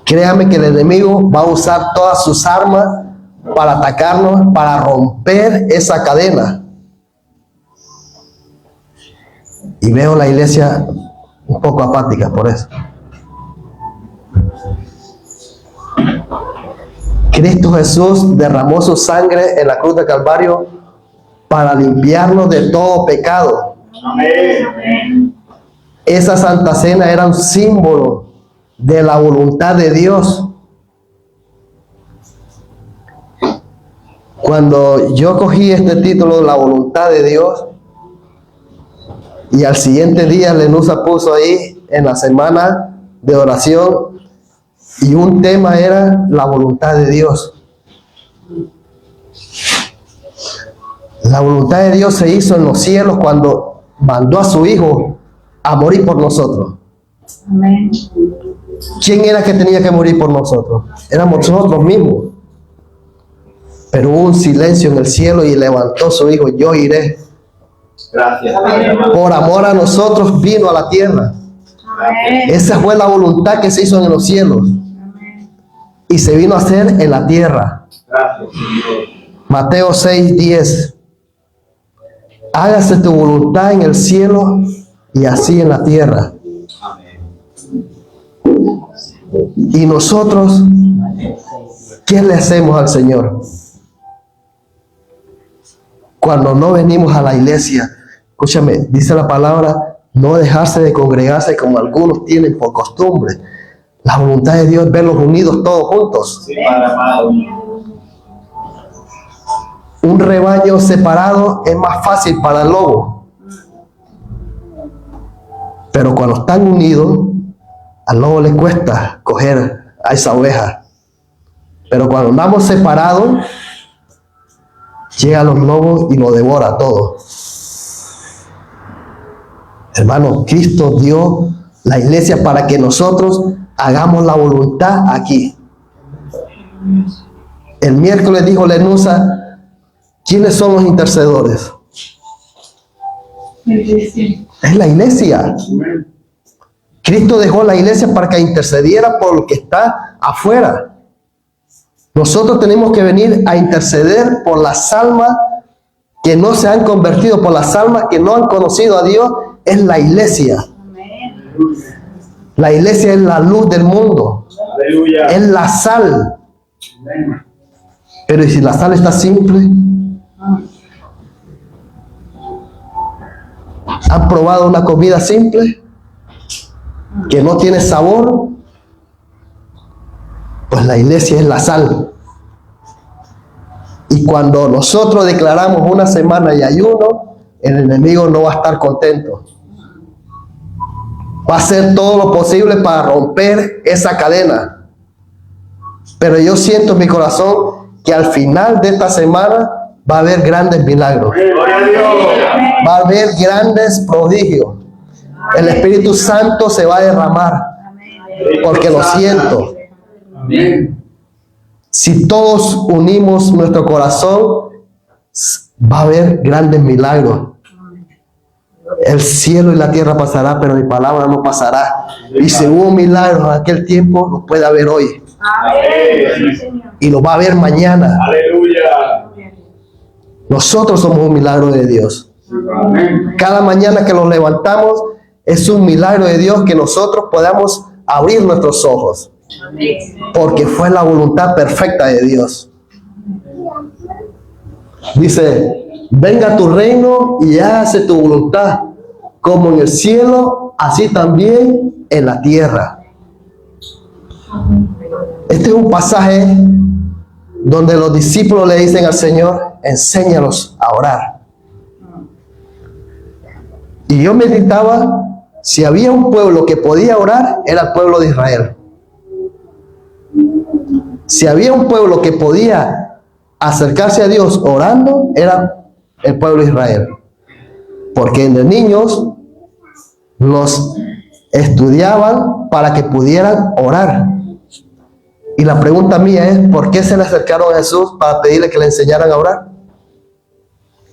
Créame que el enemigo va a usar todas sus armas para atacarnos, para romper esa cadena. Y veo la iglesia un poco apática por eso. Cristo Jesús derramó su sangre en la cruz del Calvario para limpiarnos de todo pecado. Amén. Esa Santa Cena era un símbolo de la voluntad de Dios. Cuando yo cogí este título, la voluntad de Dios, y al siguiente día Lenusa puso ahí en la semana de oración, y un tema era la voluntad de Dios. La voluntad de Dios se hizo en los cielos cuando mandó a su Hijo a morir por nosotros. Amén. ¿Quién era que tenía que morir por nosotros? Éramos nosotros mismos. Pero hubo un silencio en el cielo y levantó su Hijo: yo iré. Gracias. Por amor a nosotros vino a la tierra. Amén. Esa fue la voluntad que se hizo en los cielos y se vino a hacer en la tierra. Gracias, Señor. Mateo 6:10. Hágase tu voluntad en el cielo y así en la tierra. Y nosotros, ¿qué le hacemos al Señor? Cuando no venimos a la iglesia, escúchame, dice la palabra, no dejarse de congregarse como algunos tienen por costumbre. La voluntad de Dios es verlos unidos todos juntos. Sí, Padre amado. Un rebaño separado es más fácil para el lobo. Pero cuando están unidos, al lobo le cuesta coger a esa oveja. Pero cuando andamos separados, llegan los lobos y lo devora todo. Hermano, Cristo dio la iglesia para que nosotros hagamos la voluntad aquí. El miércoles dijo Lenusa, ¿quiénes son los intercedores? Es la iglesia. Cristo dejó la iglesia para que intercediera por lo que está afuera. Nosotros tenemos que venir a interceder por las almas que no se han convertido, por las almas que no han conocido a Dios. Es la iglesia. La iglesia es la luz del mundo. Aleluya. Es la sal. Pero ¿y si la sal está simple? ¿Han probado una comida simple que no tiene sabor? Pues la iglesia es la sal. Y cuando nosotros declaramos una semana de ayuno, el enemigo no va a estar contento. Va a hacer todo lo posible para romper esa cadena. Pero yo siento en mi corazón que al final de esta semana va a haber grandes milagros. Gloria a Dios. Va a haber grandes prodigios. El Espíritu Santo se va a derramar. Porque lo siento. Amén. Si todos unimos nuestro corazón, va a haber grandes milagros. El cielo y la tierra pasará, pero mi palabra no pasará. Y si hubo milagros en aquel tiempo, lo puede haber hoy. Y lo va a haber mañana. Aleluya. Nosotros somos un milagro de Dios. Amén. Cada mañana que nos levantamos es un milagro de Dios que nosotros podamos abrir nuestros ojos. Porque fue la voluntad perfecta de Dios. Dice, venga tu reino y hágase tu voluntad, como en el cielo, así también en la tierra. Este es un pasaje donde los discípulos le dicen al Señor, enséñanos a orar. Y yo meditaba, si había un pueblo que podía orar, era el pueblo de Israel. Si había un pueblo que podía acercarse a Dios orando, era el pueblo de Israel. Porque de niños los estudiaban para que pudieran orar. Y la pregunta mía es, ¿por qué se le acercaron a Jesús para pedirle que le enseñaran a orar?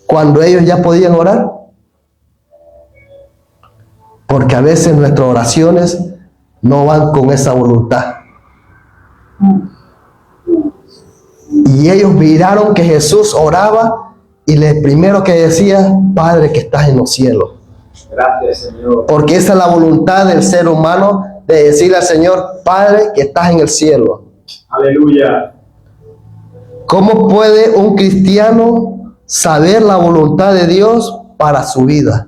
Cuando ellos ya podían orar. Porque a veces nuestras oraciones no van con esa voluntad. Y ellos miraron que Jesús oraba y le primero que decía, Padre que estás en los cielos. Gracias, Señor. Porque esa es la voluntad del ser humano, de decirle al Señor, Padre que estás en el cielo. Aleluya. ¿Cómo puede un cristiano saber la voluntad de Dios para su vida?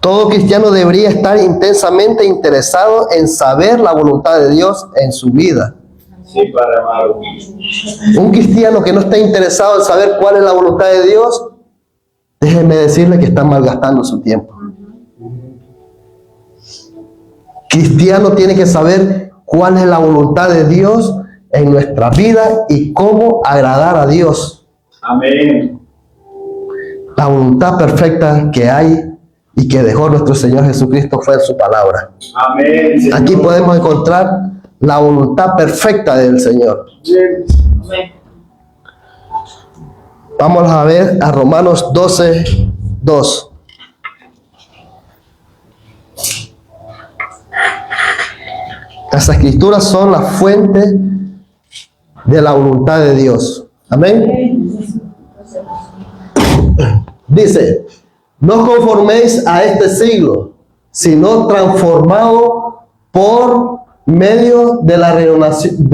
Todo cristiano debería estar intensamente interesado en saber la voluntad de Dios en su vida. Sí, Padre amado. Un cristiano que no esté interesado en saber cuál es la voluntad de Dios, déjeme decirle que está malgastando su tiempo. Cristiano tiene que saber cuál es la voluntad de Dios en nuestra vida y cómo agradar a Dios. Amén. La voluntad perfecta que hay y que dejó nuestro Señor Jesucristo fue en su palabra. Amén, Señor. Aquí podemos encontrar la voluntad perfecta del Señor. Amén. Vamos a ver a Romanos 12, 2. Las escrituras son la fuente de la voluntad de Dios. Amén. Dice, no os conforméis a este siglo, sino transformado por medio de la renovación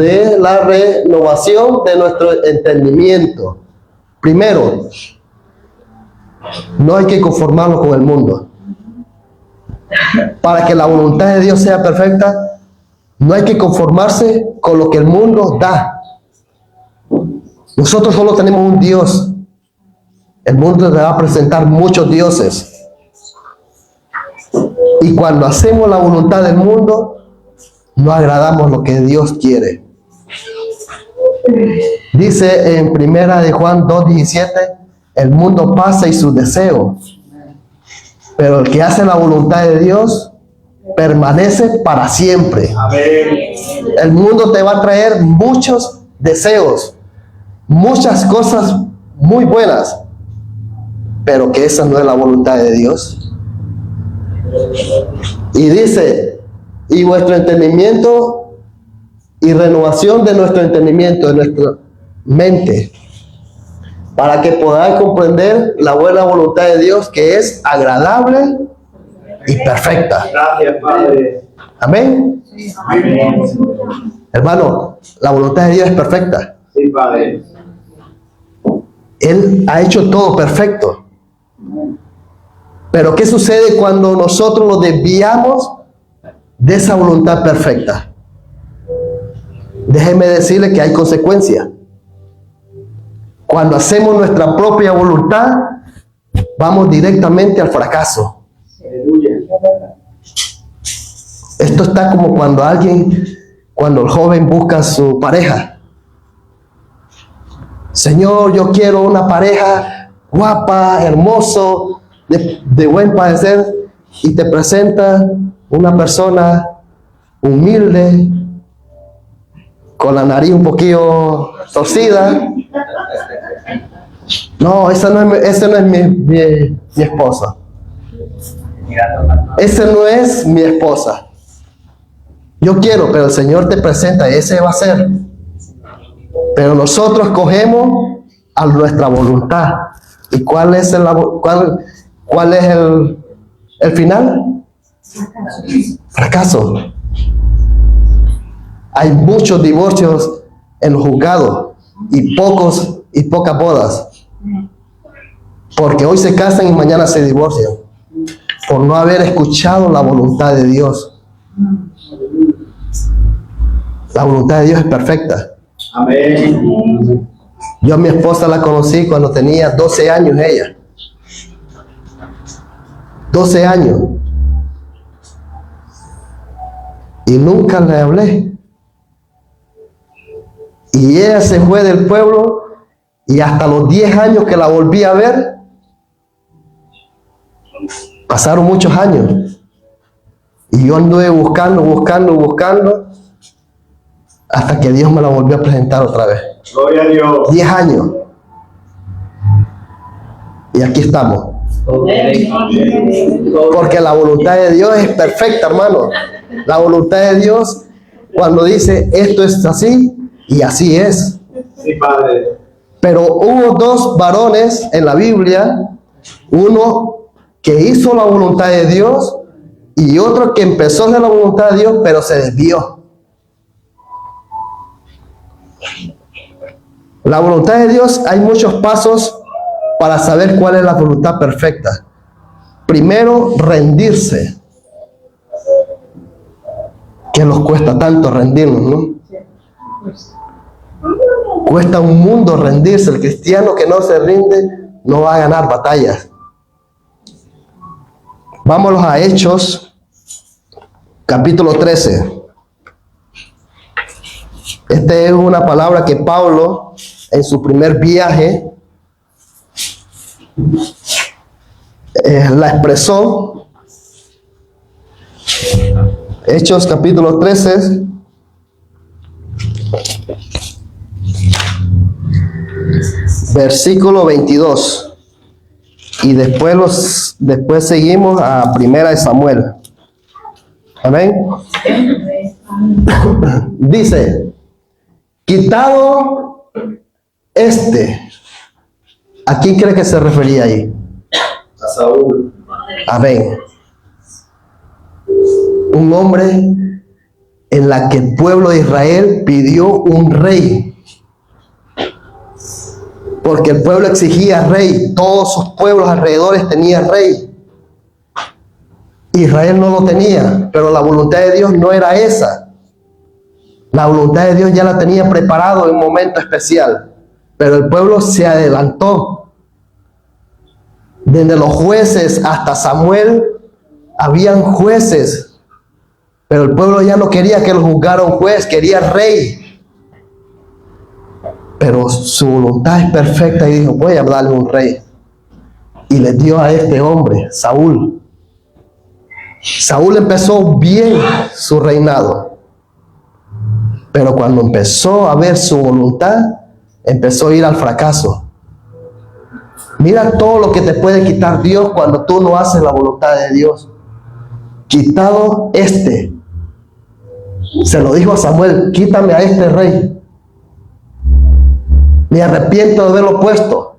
de nuestro entendimiento. Primero, no hay que conformarnos con el mundo. Para que la voluntad de Dios sea perfecta, no hay que conformarse con lo que el mundo da. Nosotros solo tenemos un Dios. El mundo te va a presentar muchos dioses. Y cuando hacemos la voluntad del mundo, no agradamos lo que Dios quiere. Dice en primera de Juan 2:17, el mundo pasa y sus deseos, pero el que hace la voluntad de Dios permanece para siempre. Amén. El mundo te va a traer muchos deseos, muchas cosas muy buenas, pero que esa no es la voluntad de Dios. Y dice, y vuestro entendimiento y renovación de nuestro entendimiento, de nuestra mente, para que podáis comprender la buena voluntad de Dios, que es agradable y perfecta. Gracias, Padre. Amén. Amén. Hermano, la voluntad de Dios es perfecta. Sí, Padre. Él ha hecho todo perfecto. Pero ¿qué sucede cuando nosotros nos desviamos de esa voluntad perfecta? Déjeme decirle que hay consecuencias. Cuando hacemos nuestra propia voluntad, vamos directamente al fracaso. Aleluya. Esto está como cuando el joven busca a su pareja. Señor, yo quiero una pareja guapa, hermoso, de buen parecer, y te presenta una persona humilde, con la nariz un poquillo torcida. No, esa no es mi esposa. Esa no es mi esposa. Yo quiero, pero el Señor te presenta, ese va a ser. Pero nosotros cogemos a nuestra voluntad. ¿Y cuál es el final? Fracaso. Hay muchos divorcios en los juzgados y pocas bodas. Porque hoy se casan y mañana se divorcian. Por no haber escuchado la voluntad de Dios. La voluntad de Dios es perfecta. Amén. Yo a mi esposa la conocí cuando tenía 12 años ella. 12 años. Y nunca le hablé. Y ella se fue del pueblo y hasta los 10 años que la volví a ver, pasaron muchos años. Y yo anduve buscando, hasta que Dios me la volvió a presentar otra vez. Gloria a Dios. 10 años. Y aquí estamos. Porque la voluntad de Dios es perfecta, hermano. La voluntad de Dios, cuando dice esto es así, y así es. Sí, Padre. Pero hubo dos varones en la Biblia, uno que hizo la voluntad de Dios y otro que empezó a hacer la voluntad de Dios, pero se desvió. La voluntad de Dios, hay muchos pasos para saber cuál es la voluntad perfecta. Primero, rendirse. Que nos cuesta tanto rendirnos, ¿no? Cuesta un mundo rendirse. El cristiano que no se rinde no va a ganar batallas. Vámonos a Hechos, capítulo 13. Esta es una palabra que Pablo, en su primer viaje, la expresó. Hechos, capítulo 13. Versículo 22. Y después seguimos a Primera de Samuel. Amén. Dice, quitado ¿a quién cree que se refería ahí? A Saúl. Amén. Un hombre en la que el pueblo de Israel pidió un rey. Porque el pueblo exigía rey. Todos sus pueblos alrededores tenían rey. Israel no lo tenía, pero la voluntad de Dios no era esa. La voluntad de Dios ya la tenía preparado en un momento especial. Pero el pueblo se adelantó. Desde los jueces hasta Samuel, habían jueces. Pero el pueblo ya no quería que lo juzgara un juez, quería rey. Pero su voluntad es perfecta y dijo, voy a darle un rey. Y le dio a este hombre, Saúl. Saúl empezó bien su reinado. Pero cuando empezó a ver su voluntad, empezó a ir al fracaso. Mira todo lo que te puede quitar Dios cuando tú no haces la voluntad de Dios. Quitado se lo dijo a Samuel, quítame a este rey. Me arrepiento de haberlo puesto.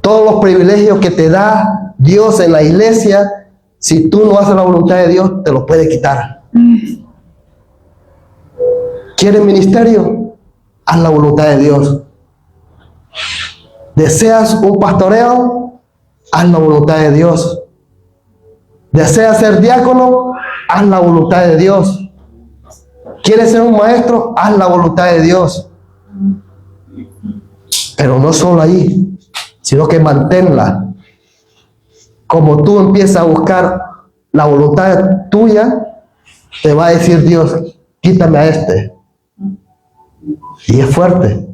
Todos los privilegios que te da Dios en la iglesia, si tú no haces la voluntad de Dios, te los puede quitar. ¿Quieres ministerio? Haz la voluntad de Dios. ¿Deseas un pastoreo? Haz la voluntad de Dios. ¿Deseas ser diácono? Haz la voluntad de Dios. ¿Quieres ser un maestro? Haz la voluntad de Dios. Pero no solo ahí, sino que manténla. Como tú empiezas a buscar la voluntad tuya, te va a decir Dios, quítame a este. Y es fuerte.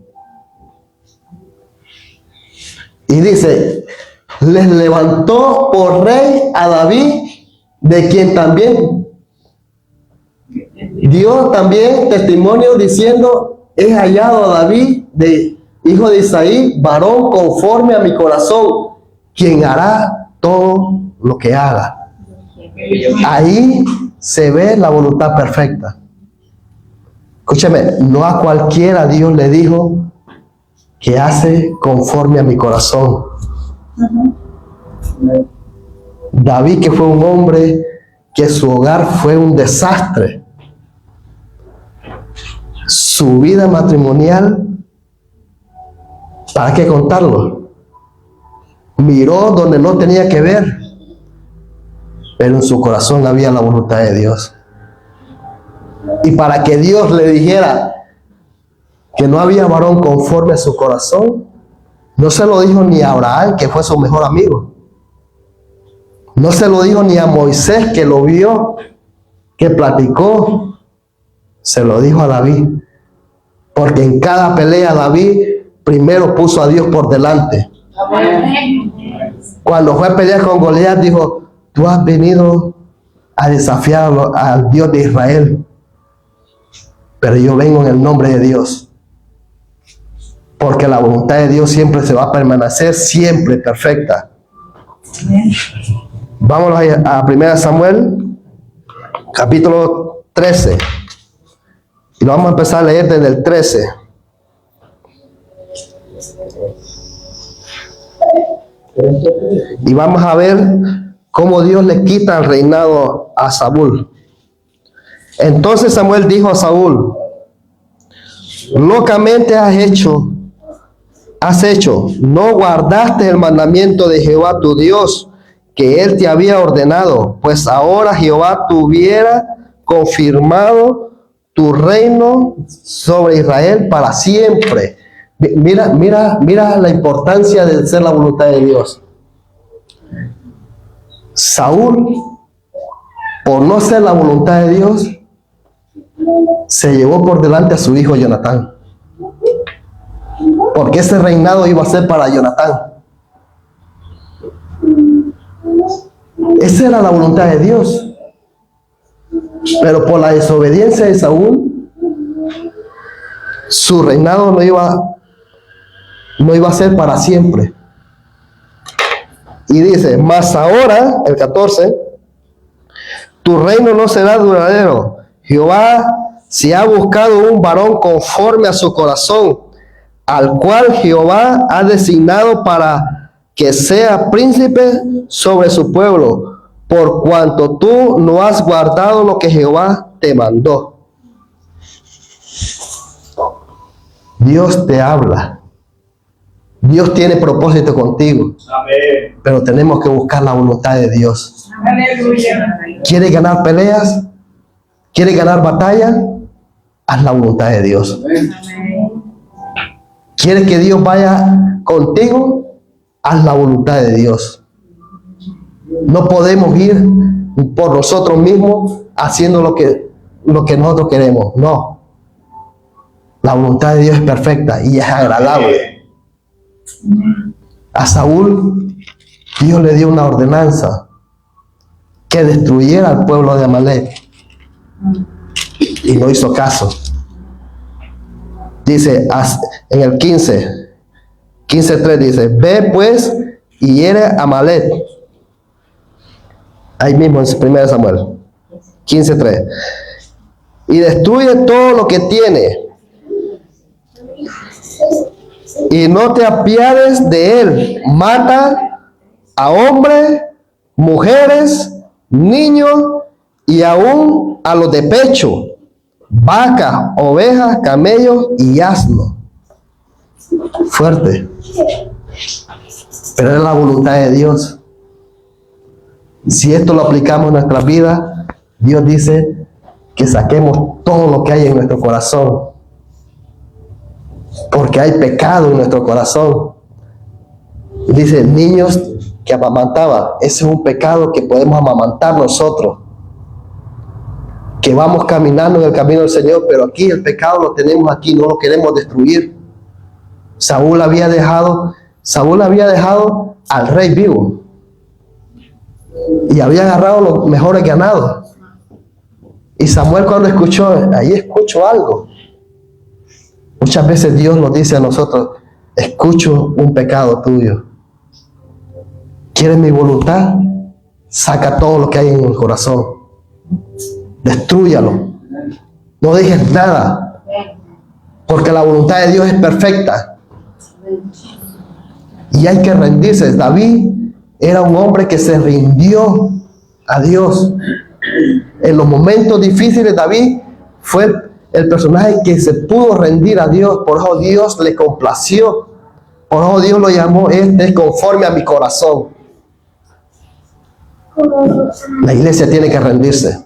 Y dice, les levantó por rey a David, de quien también dio también testimonio diciendo, he hallado a David, hijo de Isaí, varón conforme a mi corazón, quien hará todo lo que haga. Ahí se ve la voluntad perfecta. Escúchame, no a cualquiera Dios le dijo que hace conforme a mi corazón. David, que fue un hombre que su hogar fue un desastre. Su vida matrimonial, ¿para qué contarlo? Miró donde no tenía que ver, pero en su corazón había la voluntad de Dios. Y para que Dios le dijera que no había varón conforme a su corazón, no se lo dijo ni a Abraham, que fue su mejor amigo. No se lo dijo ni a Moisés, que lo vio, que platicó. Se lo dijo a David. Porque en cada pelea David primero puso a Dios por delante. Cuando fue a pelear con Goliat, dijo, tú has venido a desafiar al Dios de Israel, pero yo vengo en el nombre de Dios. Porque la voluntad de Dios siempre se va a permanecer, siempre perfecta. Amén. Vámonos a 1 Samuel, capítulo 13. Y lo vamos a empezar a leer desde el 13. Y vamos a ver cómo Dios le quita el reinado a Saúl. Entonces Samuel dijo a Saúl: locamente has hecho, no guardaste el mandamiento de Jehová tu Dios, que él te había ordenado, pues ahora Jehová te hubiera confirmado tu reino sobre Israel para siempre. Mira la importancia de ser la voluntad de Dios. Saúl, por no ser la voluntad de Dios, se llevó por delante a su hijo Jonatán, porque ese reinado iba a ser para Jonatán. Esa era la voluntad de Dios, pero por la desobediencia de Saúl, su reinado no iba a ser para siempre. Y dice: mas ahora, el 14, tu reino no será duradero. Jehová se ha buscado un varón conforme a su corazón, al cual Jehová ha designado para que sea príncipe sobre su pueblo, por cuanto tú no has guardado lo que Jehová te mandó. Dios te habla. Dios tiene propósito contigo. Amén. Pero tenemos que buscar la voluntad de Dios. Aleluya. ¿Quieres ganar peleas? ¿Quieres ganar batalla? Haz la voluntad de Dios. Amén. ¿Quieres que Dios vaya contigo? Haz la voluntad de Dios. No podemos ir por nosotros mismos haciendo lo que nosotros queremos. No. La voluntad de Dios es perfecta y es agradable. A Saúl, Dios le dio una ordenanza que destruyera al pueblo de Amalek, y no hizo caso. Dice en el 15:3 dice: ve pues y hiere a Amalek. Ahí mismo en 1 Samuel 15:3, y destruye todo lo que tiene, y no te apiades de él. Mata a hombres, mujeres, niños y aún a los de pecho, vacas, ovejas, camellos y asnos. Fuerte. Pero es la voluntad de Dios. Si esto lo aplicamos en nuestra vida, Dios dice que saquemos todo lo que hay en nuestro corazón, porque hay pecado en nuestro corazón. Dice: niños que amamantaba. Ese es un pecado que podemos amamantar nosotros, que vamos caminando en el camino del Señor, pero aquí el pecado lo tenemos aquí, no lo queremos destruir. Saúl había dejado al rey vivo y había agarrado los mejores ganados. Y Samuel, cuando escuchó algo. Muchas veces Dios nos dice a nosotros: escucho un pecado tuyo. ¿Quieres mi voluntad? Saca todo lo que hay en el corazón. Destrúyalo. No dejes nada, porque la voluntad de Dios es perfecta. Y hay que rendirse. David era un hombre que se rindió a Dios. En los momentos difíciles, David fue el personaje que se pudo rendir a Dios. Por eso Dios le complació. Por eso Dios lo llamó: este es conforme a mi corazón. La iglesia tiene que rendirse.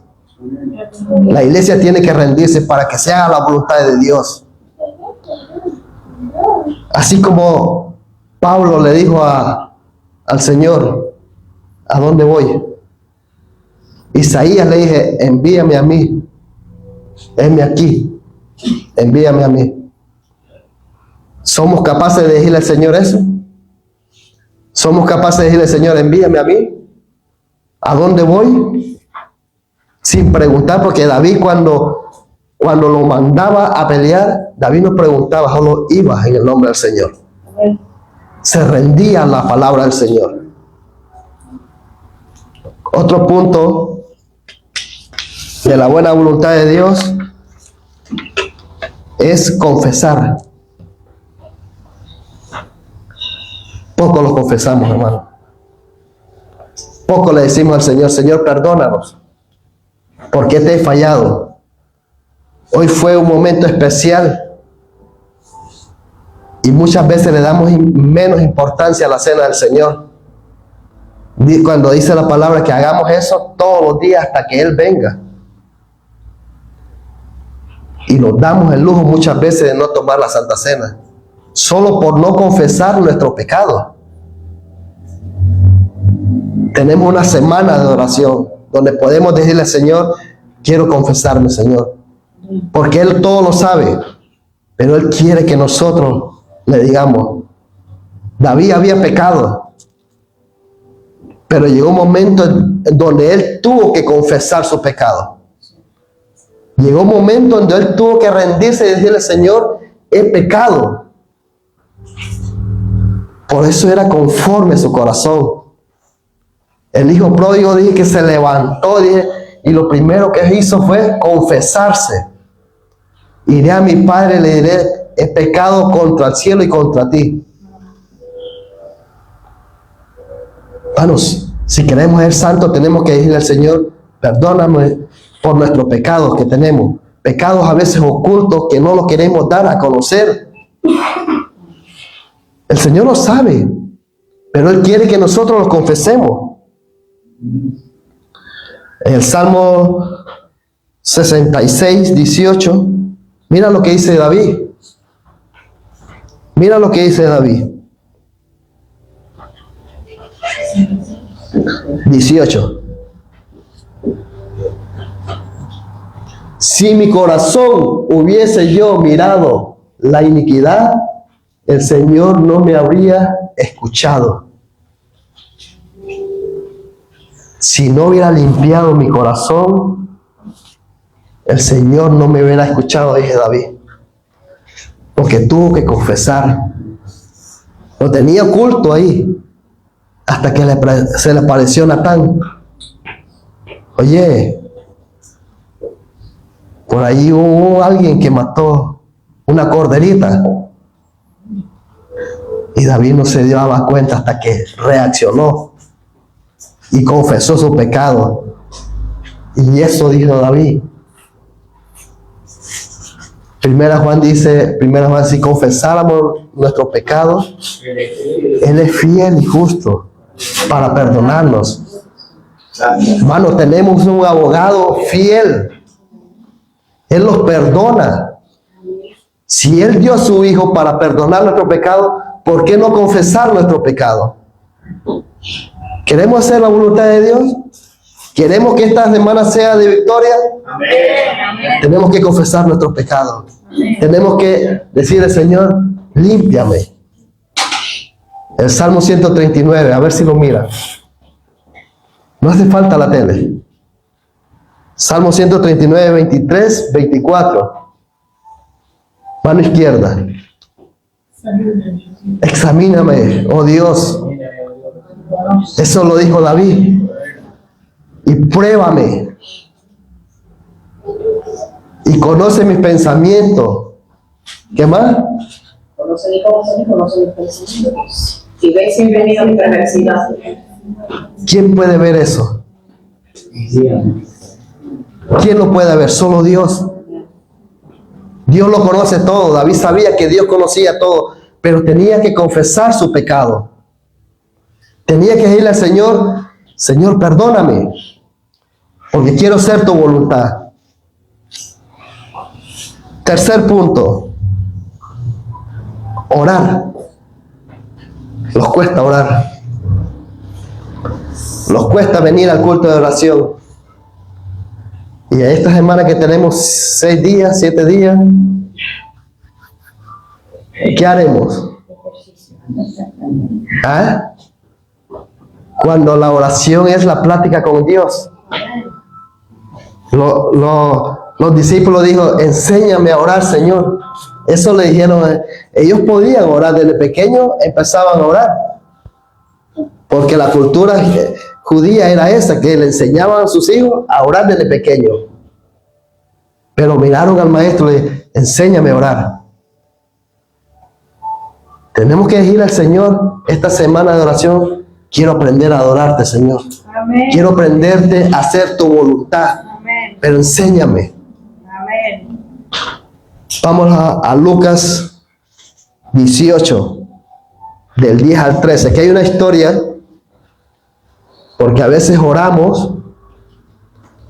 La iglesia tiene que rendirse para que se haga la voluntad de Dios. Así como Pablo le dijo al Señor: ¿a dónde voy? Isaías le dije: envíame a mí. Heme aquí. Envíame a mí. ¿Somos capaces de decirle al Señor eso? ¿Somos capaces de decirle al Señor: envíame a mí? ¿A dónde voy? Sin preguntar, porque David cuando lo mandaba a pelear, David no preguntaba, solo iba en el nombre del Señor. Se rendía a la palabra del Señor. Otro punto de la buena voluntad de Dios es confesar. Poco lo confesamos, hermano. Poco le decimos al Señor, Señor, perdónanos, porque te he fallado. Hoy fue un momento especial y muchas veces le damos menos importancia a la cena del Señor. Cuando dice la palabra que hagamos eso todos los días hasta que Él venga. Y nos damos el lujo muchas veces de no tomar la Santa Cena, solo por no confesar nuestro pecado. Tenemos una semana de oración donde podemos decirle al Señor, quiero confesarme, Señor, porque Él todo lo sabe, pero Él quiere que nosotros le digamos. David había pecado, pero llegó un momento en donde él tuvo que confesar su pecado. Llegó un momento donde él tuvo que rendirse y decirle, Señor, he pecado. Por eso era conforme su corazón. El hijo pródigo, dije que se levantó, dije, y lo primero que hizo fue confesarse. Iré a mi padre y le diré, he pecado contra el cielo y contra ti. Hermanos, si queremos ser santos, tenemos que decirle al Señor, perdóname por nuestros pecados que tenemos. Pecados a veces ocultos que no los queremos dar a conocer. El Señor lo sabe, pero Él quiere que nosotros los confesemos. En el Salmo 66, 18, mira lo que dice David. Mira lo que dice David. 18. Si mi corazón hubiese yo mirado la iniquidad, el Señor no me habría escuchado. Si no hubiera limpiado mi corazón, el Señor no me hubiera escuchado, dice David. Porque tuvo que confesar. Lo tenía oculto ahí. Hasta que se le apareció Natán. Oye, por ahí hubo alguien que mató una corderita. Y David no se daba cuenta hasta que reaccionó y confesó su pecado. Y eso dijo David. Primera Juan dice, si confesáramos nuestros pecados, Él es fiel y justo para perdonarnos. Hermano, tenemos un abogado fiel. Él los perdona. Si Él dio a su Hijo para perdonar nuestro pecado, ¿por qué no confesar nuestro pecado? ¿Queremos hacer la voluntad de Dios? ¿Queremos que esta semana sea de victoria? Amén. Tenemos que confesar nuestros pecados. Tenemos que decirle, Señor, límpiame. El Salmo 139, a ver si lo mira. No hace falta la tele. Salmo 139, 23, 24. Mano izquierda. Examíname, oh Dios. Eso lo dijo David. Y pruébame. Y conoce mis pensamientos. ¿Qué más? Conoce mi corazón y conoce mis pensamientos. Y ve si he venido mi perversidad. ¿Quién puede ver eso? ¿Quién lo puede ver? Solo Dios. Dios lo conoce todo. David sabía que Dios conocía todo, pero tenía que confesar su pecado. Tenía que decirle al Señor, Señor, perdóname, porque quiero hacer tu voluntad. Tercer punto, orar. Nos cuesta orar. Nos cuesta venir al culto de oración. Y esta semana que tenemos 6 días, 7 días, ¿qué haremos? ¿Ah? Cuando la oración es la plática con Dios. Los discípulos dijeron, enséñame a orar, Señor. Eso le dijeron, ellos podían orar desde pequeños, empezaban a orar. Porque la cultura judía era esa, que le enseñaban a sus hijos a orar desde pequeño. Pero miraron al maestro y le dijeron, enséñame a orar. Tenemos que decirle al Señor esta semana de oración, quiero aprender a adorarte, Señor. Amén. Quiero aprenderte a hacer tu voluntad, Amén. pero enséñame. Amén. Vamos a Lucas 18, del 10 al 13. Aquí hay una historia, porque a veces oramos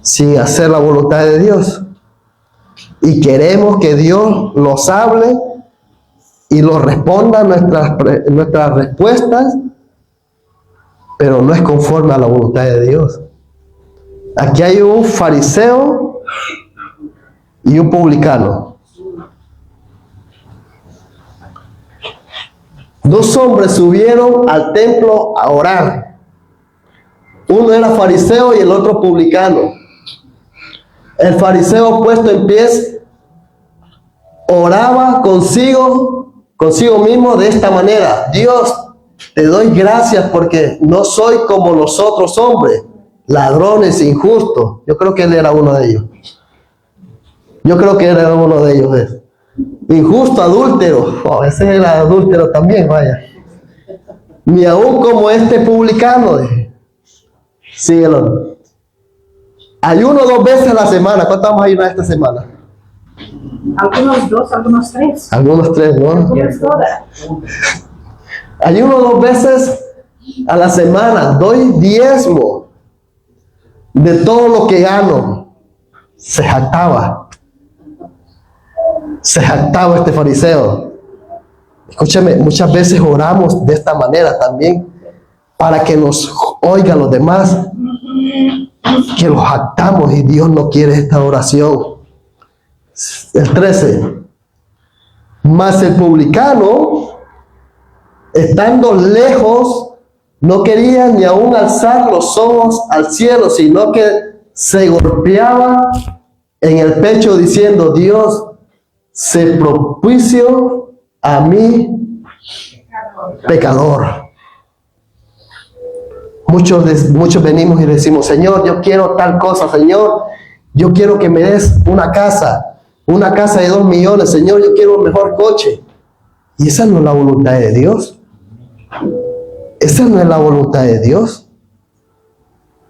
sin hacer la voluntad de Dios. Y queremos que Dios nos hable y nos responda a nuestras respuestas, pero no es conforme a la voluntad de Dios. Aquí hay un fariseo y un publicano. Dos hombres subieron al templo a orar. Uno era fariseo y el otro publicano. El fariseo, puesto en pies, oraba consigo mismo de esta manera: Dios, te doy gracias porque no soy como los otros hombres, ladrones, injustos. Yo creo que él era uno de ellos. Injusto, adúltero. Oh, ese era adúltero también, vaya. Ni aún como este publicano. Síguelo. Ayuno 2 veces a la semana. ¿Cuánto vamos a ayunar esta semana? Algunos 2, algunos 3. Algunos 3, ¿no? Algunos todas. Ayuno 2 veces a la semana. Doy diezmo de todo lo que gano. Se jactaba este fariseo. Escúchame, muchas veces oramos de esta manera también, para que nos oigan los demás, que los jactamos, y Dios no quiere esta oración. El 13. Mas el publicano, estando lejos, no quería ni aún alzar los ojos al cielo, sino que se golpeaba en el pecho diciendo: Dios, sé propicio a mí, pecador. Muchos venimos y decimos: Señor, yo quiero tal cosa. Señor, yo quiero que me des una casa de 2 millones. Señor, yo quiero un mejor coche. Y esa no es la voluntad de Dios. Esa no es la voluntad de Dios.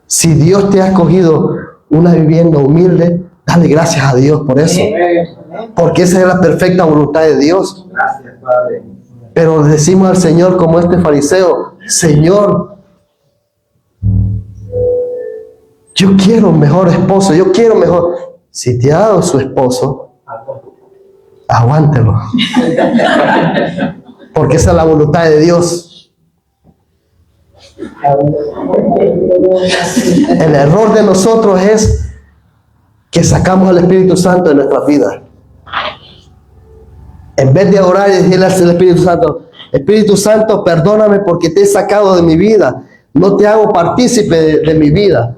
Si Dios te ha escogido una vivienda humilde, dale gracias a Dios por eso. Porque esa es la perfecta voluntad de Dios. Gracias, Padre. Pero decimos al Señor como este fariseo: Señor, yo quiero un mejor esposo, yo quiero mejor. Si te ha dado su esposo, aguántelo. Porque esa es la voluntad de Dios. El error de nosotros es que sacamos al Espíritu Santo de nuestras vidas. En vez de orar y decirle al Espíritu Santo: Espíritu Santo, perdóname porque te he sacado de mi vida, no te hago partícipe de mi vida.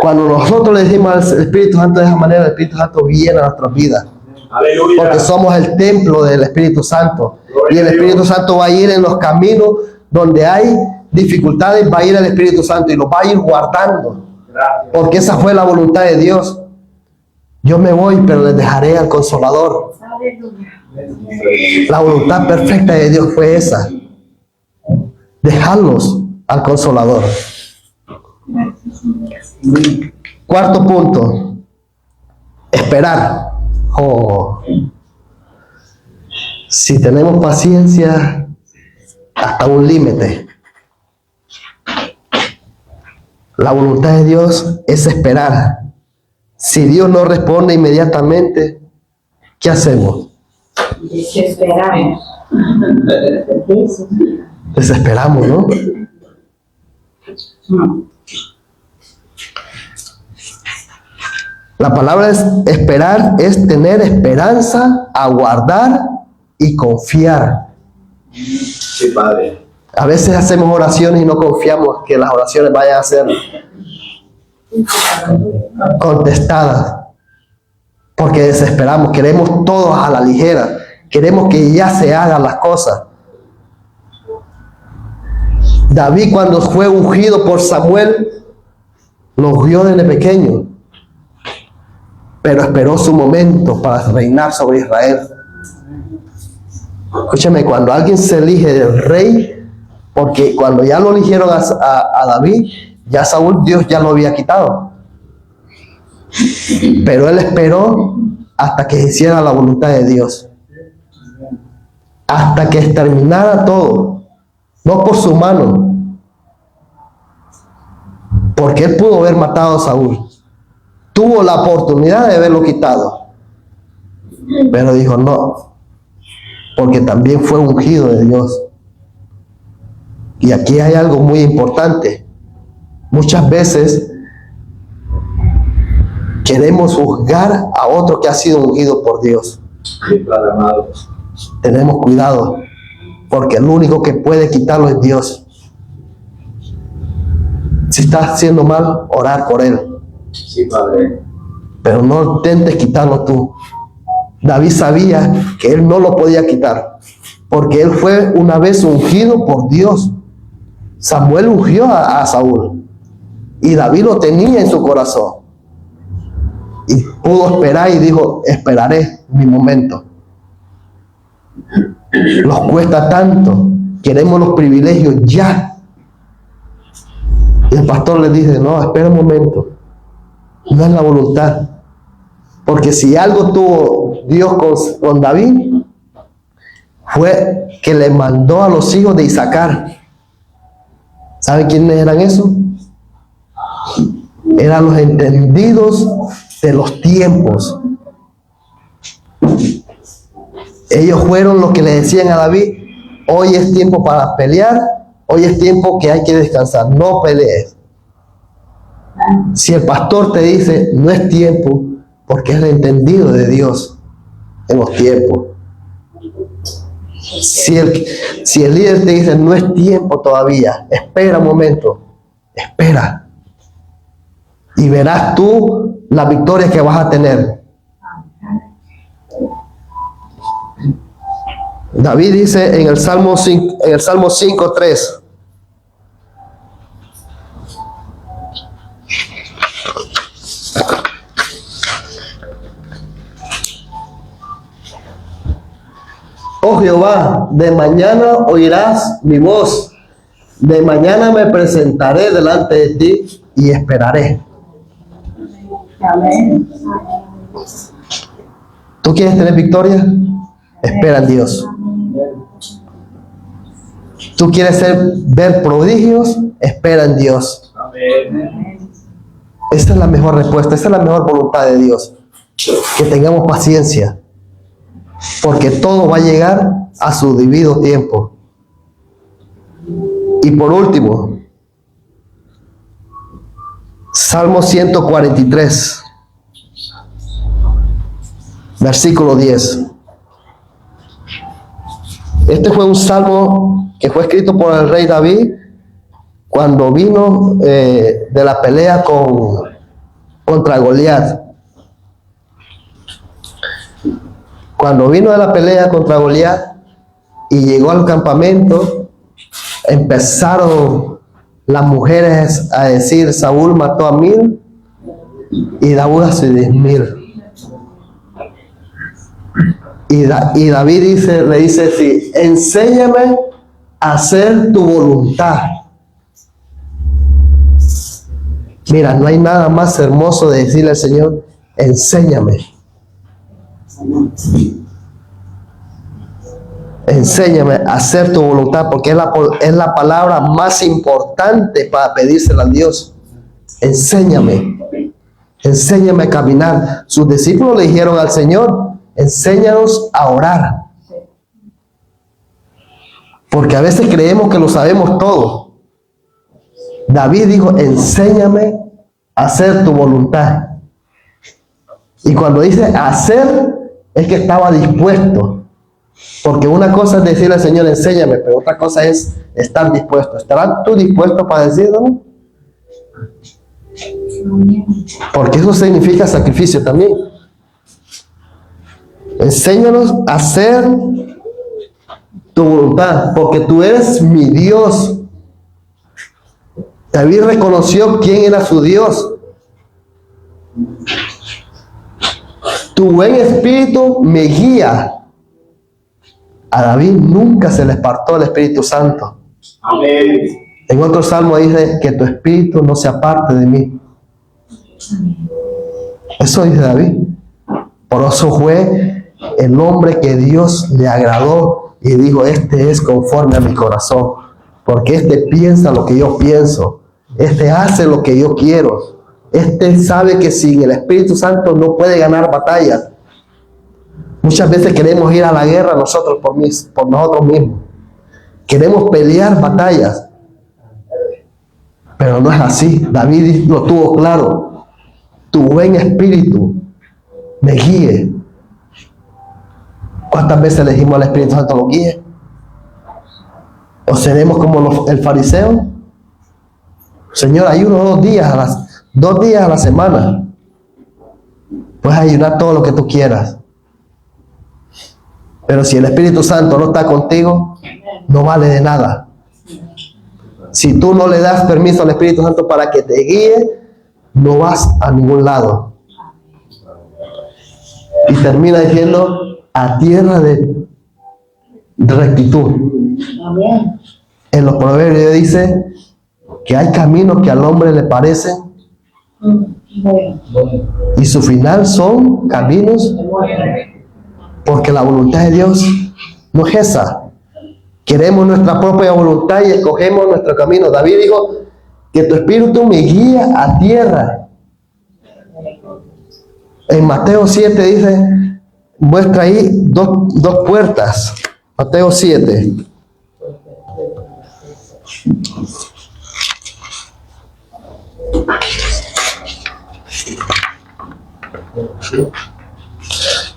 Cuando nosotros le decimos al Espíritu Santo de esa manera, el Espíritu Santo viene a nuestras vidas. Aleluya. Porque somos el templo del Espíritu Santo. Y el Espíritu Santo va a ir en los caminos donde hay dificultades, va a ir el Espíritu Santo y los va a ir guardando. Gracias. Porque esa fue la voluntad de Dios. Yo me voy, pero les dejaré al Consolador. Aleluya. La voluntad perfecta de Dios fue esa: dejarlos al Consolador. Cuarto punto: esperar. Oh. Si tenemos paciencia hasta un límite. La voluntad de Dios es esperar. Si Dios no responde inmediatamente, ¿qué hacemos? Desesperamos. Desesperamos, ¿no? La palabra esperar es tener esperanza, aguardar y confiar. Sí, Padre. A veces hacemos oraciones y no confiamos que las oraciones vayan a ser contestadas. Porque desesperamos, queremos todo a la ligera. Queremos que ya se hagan las cosas. David, cuando fue ungido por Samuel, lo ungió desde pequeño, pero esperó su momento para reinar sobre Israel. Escúchame, cuando alguien se elige del rey, porque cuando ya lo eligieron a David, ya Saúl, Dios ya lo había quitado. Pero él esperó hasta que hiciera la voluntad de Dios. Hasta que exterminara todo. No por su mano. Porque él pudo haber matado a Saúl. Tuvo la oportunidad de haberlo quitado. Pero dijo no. Porque también fue ungido de Dios. Y aquí hay algo muy importante. Muchas veces queremos juzgar a otro que ha sido ungido por Dios. Sí, Padre amado. Tenemos cuidado, porque el único que puede quitarlo es Dios. Si estás haciendo mal, orar por él. Sí, Padre. Pero no intentes quitarlo tú. David sabía que él no lo podía quitar, porque él fue una vez ungido por Dios. Samuel ungió a Saúl, y David lo tenía en su corazón. Y pudo esperar y dijo, esperaré mi momento. Nos cuesta tanto, queremos los privilegios ya. Y el pastor le dice, no, espera un momento, no es la voluntad. Porque si algo tuvo Dios con David, fue que le mandó a los hijos de Isaacar. ¿Saben quiénes eran esos? Eran los entendidos de los tiempos. Ellos fueron los que le decían a David, hoy es tiempo para pelear, hoy es tiempo que hay que descansar, no pelees. Si el pastor te dice, no es tiempo, porque es el entendido de Dios en los tiempos. Si el líder te dice, no es tiempo todavía, espera un momento, espera. Y verás tú la victoria que vas a tener. David dice en el Salmo 5:3. Oh Jehová, de mañana oirás mi voz, de mañana me presentaré delante de ti y esperaré. Amén. ¿Tú quieres tener victoria? Espera en Dios. ¿Tú quieres ver prodigios? Espera en Dios. Amén. Esa es la mejor respuesta, esa es la mejor voluntad de Dios. Que tengamos paciencia, porque todo va a llegar a su debido tiempo. Y por último, Salmo 143, versículo 10. Este fue un salmo que fue escrito por el rey David cuando vino de la pelea contra Goliat. Cuando vino de la pelea contra Goliat y llegó al campamento, empezaron las mujeres a decir, Saúl mató a 1000 y David a 10,000. Y David le dice así, enséñame a hacer tu voluntad. Mira, no hay nada más hermoso de decirle al Señor, enséñame. Enséñame a hacer tu voluntad, porque es la palabra más importante para pedírsela a Dios. Enséñame. Enséñame a caminar. Sus discípulos le dijeron al Señor, enséñanos a orar. Porque a veces creemos que lo sabemos todo. David dijo, enséñame a hacer tu voluntad. Y cuando dice hacer, es que estaba dispuesto. Porque una cosa es decirle al Señor, enséñame, pero otra cosa es estar dispuesto. ¿Estarás tú dispuesto para decirlo? Porque eso significa sacrificio también. Enséñanos a hacer tu voluntad, porque tú eres mi Dios. David reconoció quién era su Dios. Tu buen espíritu me guía. A David nunca se le apartó el Espíritu Santo. Amén. En otro salmo dice que tu espíritu no se aparte de mí. Eso dice David. Por eso fue el hombre que Dios le agradó y dijo, este es conforme a mi corazón, porque este piensa lo que yo pienso, este hace lo que yo quiero, este sabe que sin el Espíritu Santo no puede ganar batallas. Muchas veces queremos ir a la guerra nosotros por nosotros mismos, queremos pelear batallas, pero no es así. David lo tuvo claro. Tu buen espíritu me guíe. ¿Cuántas veces le dijimos al Espíritu Santo lo guíe? ¿O seremos como el fariseo? Señor, ayuno 2 días a la semana. Puedes ayunar todo lo que tú quieras. Pero si el Espíritu Santo no está contigo, no vale de nada. Si tú no le das permiso al Espíritu Santo para que te guíe, no vas a ningún lado. Y termina diciendo, a tierra de rectitud. Amén. En los proverbios dice que hay caminos que al hombre le parecen Bueno, y su final son caminos, porque la voluntad de Dios no es esa. Queremos nuestra propia voluntad y escogemos nuestro camino. David dijo que tu espíritu me guía a tierra. En Mateo 7 dice, muestra ahí dos puertas. Mateo 7.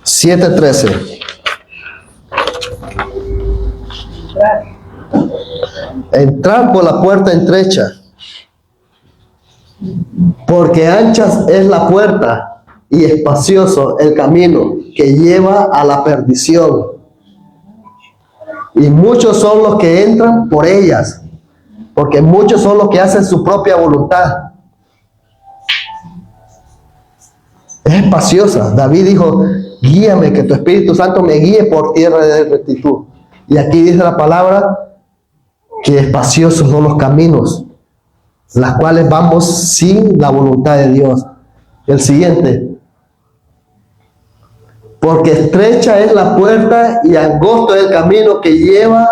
Siete 13. Entrar por la puerta estrecha, porque ancha es la puerta y espacioso el camino que lleva a la perdición, y muchos son los que entran por ellas, porque muchos son los que hacen su propia voluntad. Es espaciosa. David dijo, guíame, que tu Espíritu Santo me guíe por tierra de rectitud. Y aquí dice la palabra que espaciosos son los caminos, las cuales vamos sin la voluntad de Dios. El siguiente, porque estrecha es la puerta y angosto es el camino que lleva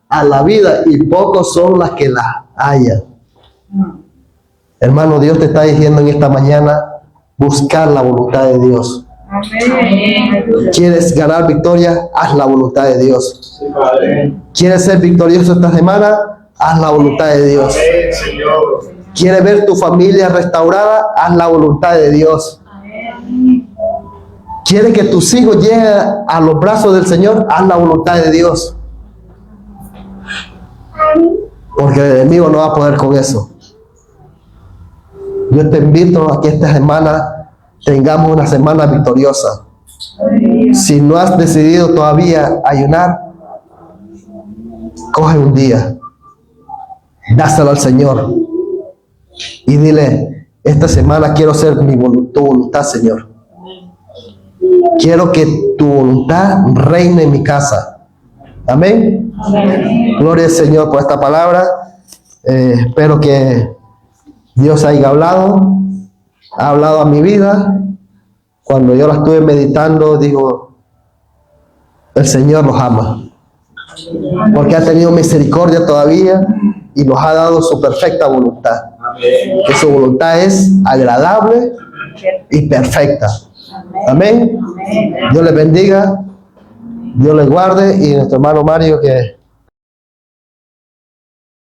a la vida, y pocos son las que la hallan. Hermano, Dios te está diciendo en esta mañana, buscar la voluntad de Dios. ¿Quieres ganar victoria? Haz la voluntad de Dios. Sí, Padre. ¿Quieres ser victorioso esta semana? Haz la voluntad de Dios. Amén, Señor. ¿Quieres ver tu familia restaurada? Haz la voluntad de Dios. ¿Quieres que tus hijos lleguen a los brazos del Señor? Haz la voluntad de Dios. Porque el enemigo no va a poder con eso. Yo te invito a que esta semana tengamos una semana victoriosa. Si no has decidido todavía ayunar, coge un día, dáselo al Señor y dile, esta semana quiero hacer tu voluntad, Señor. Quiero que tu voluntad reine en mi casa. Amén. Gloria al Señor por esta palabra. Espero que Dios haya ha hablado a mi vida. Cuando yo la estuve meditando, digo, el Señor los ama, porque ha tenido misericordia todavía y nos ha dado su perfecta voluntad. Amén. Que su voluntad es agradable y perfecta. Amén. Dios les bendiga, Dios les guarde, y nuestro hermano Mario que